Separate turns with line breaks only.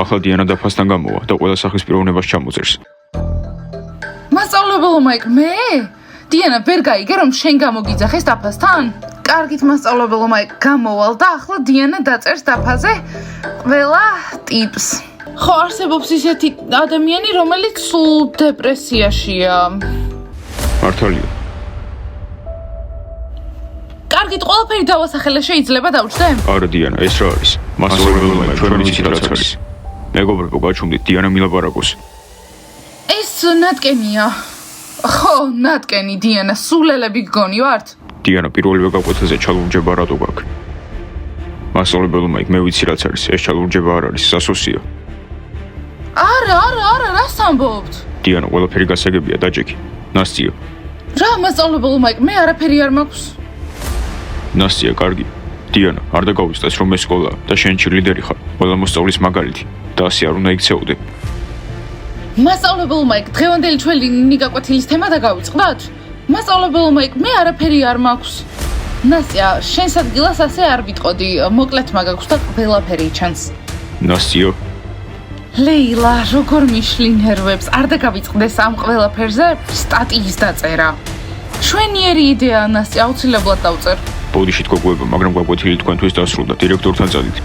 ახლა დიანა დაფასთან გამოვა და ყველა სახის პიროვნებას ჩამოწერს.
მასწავლებელო მაიკ, მე? დიანა ვერ გაიგე რომ შენ გამოგიძახეს დაფასთან? კარგით მასწავლებელო მაიკ, გამოვალ და ახლა დიანა დაწერს დაფაზე ყველა ტიპს. ხო, არსებობს ისეთი ადამიანი, რომელიც სულ დეპრესიაშია.
მართალია.
კარგით, ყველაფერი დავასახელე, შეიძლება დავჭდე?
არა დიანა, ეს რა არის? მასწავლებელო მაიკ, ჩვენ ვიცით რაც არის. მეგობრებო, გაჩვენდით დიანა მილაპარაკოს.
ეს ნატკენია. ხო, ნატკენი დიანა, სულელები გგონი ვართ?
დიანა პირველივე გაკვეთაზე ჩალურჯება რატო გაქვს? მასწავლებელო მაიკ, მე ვიცი რაც არის. ეს ჩალურჯება არ არის, სასოსია.
არა, რას ამბობთ?
დიანა, ყველაფერი გასაგებია, დაჭექი. ნასტია.
რა მასწავლებელო მაიკ, მე არაფერი არ მაქვს.
ნასტია, კარგი. დიანა, არ დაგავიწყდეს რომ ეს სკოლაა და შენ ჩილიდერი ხარ. ყველა მოსწავლის მაგალითი და ასე არ უნდა იქცეოდე.
მასწავლებელო მაიკ, დღევანდელი ჩვენი ნიგაკვეთილის თემა დაგავიწყდათ? მასწავლებელო მაიკ, მე არაფერი არ მაქვს. ნასტია, შენს ადგილას ასე არ ვიტყოდი, მოკლედ მაგაქვს და ყველაფერი ჩანს.
ნასტია,
ლეილა, როგორ მიშლი ნერვებს, არ დაგავიწყდეს ამ ყველაფერზე სტატიის დაწერა. შვენიერი იდეაა, ნასტია, აუცილებლად დავწერ.
ბოდიში თქო გვება, მაგრამ გაკვეთილი თქვენთვის დასრულდა, დირექტორთან წადით.